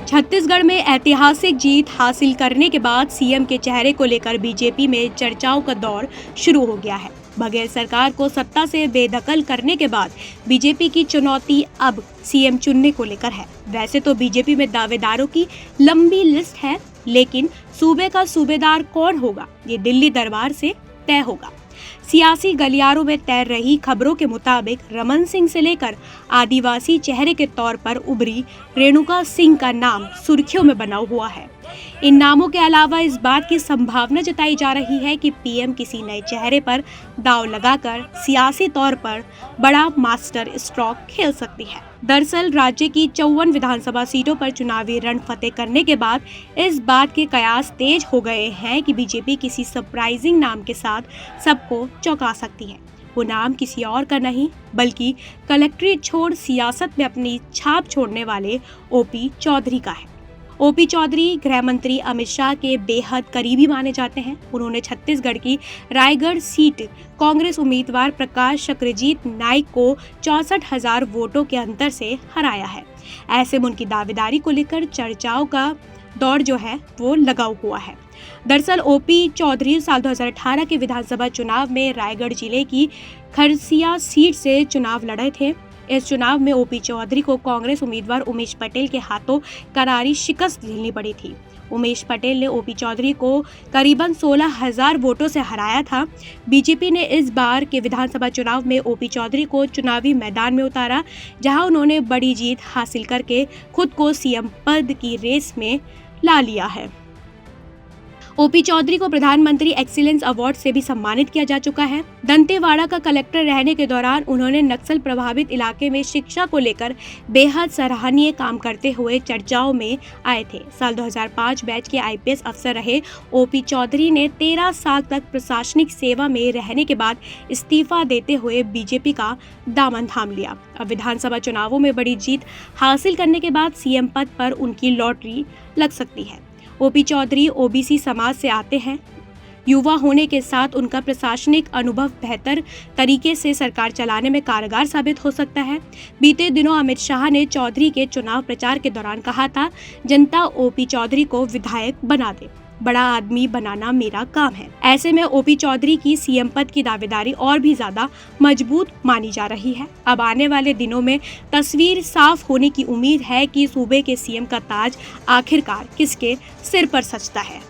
छत्तीसगढ़ में ऐतिहासिक जीत हासिल करने के बाद सीएम के चेहरे को लेकर बीजेपी में चर्चाओं का दौर शुरू हो गया है। बघेल सरकार को सत्ता से बेदखल करने के बाद बीजेपी की चुनौती अब सीएम चुनने को लेकर है। वैसे तो बीजेपी में दावेदारों की लंबी लिस्ट है, लेकिन सूबे का सूबेदार कौन होगा ये दिल्ली दरबार से तय होगा। सियासी गलियारों में तैर रही खबरों के मुताबिक रमन सिंह से लेकर आदिवासी चेहरे के तौर पर उभरी रेणुका सिंह का नाम सुर्खियों में बना हुआ है। इन नामों के अलावा इस बात की संभावना जताई जा रही है कि पीएम किसी नए चेहरे पर दांव लगाकर सियासी तौर पर बड़ा मास्टर स्ट्रोक खेल सकती है। दरअसल राज्य की 54 विधानसभा सीटों पर चुनावी रण फतेह करने के बाद इस बात के कयास तेज हो गए हैं कि बीजेपी किसी सरप्राइजिंग नाम के साथ सबको चौंका सकती है। वो नाम किसी और का नहीं बल्कि कलेक्ट्रेट छोड़ सियासत में अपनी छाप छोड़ने वाले ओपी चौधरी का है। ओपी चौधरी गृह मंत्री अमित शाह के बेहद करीबी माने जाते हैं। उन्होंने छत्तीसगढ़ की रायगढ़ सीट कांग्रेस उम्मीदवार प्रकाश चक्रजीत नाइक को 64,000 वोटों के अंतर से हराया है। ऐसे में उनकी दावेदारी को लेकर चर्चाओं का दौर जो है वो लगा हुआ है। दरअसल ओपी चौधरी साल 2018 के विधानसभा चुनाव में रायगढ़ जिले की खरसिया सीट से चुनाव लड़े थे। इस चुनाव में ओपी चौधरी को कांग्रेस उम्मीदवार उमेश पटेल के हाथों करारी शिकस्त झेलनी पड़ी थी। उमेश पटेल ने ओपी चौधरी को करीबन 16,000 वोटों से हराया था। बीजेपी ने इस बार के विधानसभा चुनाव में ओपी चौधरी को चुनावी मैदान में उतारा, जहां उन्होंने बड़ी जीत हासिल करके खुद को सीएम पद की रेस में ला लिया है। ओपी चौधरी को प्रधानमंत्री एक्सीलेंस अवार्ड से भी सम्मानित किया जा चुका है। दंतेवाड़ा का कलेक्टर रहने के दौरान उन्होंने नक्सल प्रभावित इलाके में शिक्षा को लेकर बेहद सराहनीय काम करते हुए चर्चाओं में आए थे। साल 2005 बैच के आईपीएस अफसर रहे ओपी चौधरी ने 13 साल तक प्रशासनिक सेवा में रहने के बाद इस्तीफा देते हुए बीजेपी का दामन थाम लिया। अब विधानसभा चुनावों में बड़ी जीत हासिल करने के बाद सीएम पद पर उनकी लॉटरी लग सकती है। ओपी चौधरी ओबीसी समाज से आते हैं। युवा होने के साथ उनका प्रशासनिक अनुभव बेहतर तरीके से सरकार चलाने में कारगर साबित हो सकता है। बीते दिनों अमित शाह ने चौधरी के चुनाव प्रचार के दौरान कहा था, जनता ओपी चौधरी को विधायक बना दे, बड़ा आदमी बनाना मेरा काम है। ऐसे में ओपी चौधरी की सीएम पद की दावेदारी और भी ज्यादा मजबूत मानी जा रही है। अब आने वाले दिनों में तस्वीर साफ होने की उम्मीद है कि सूबे के सीएम का ताज आखिरकार किसके सिर पर सजता है।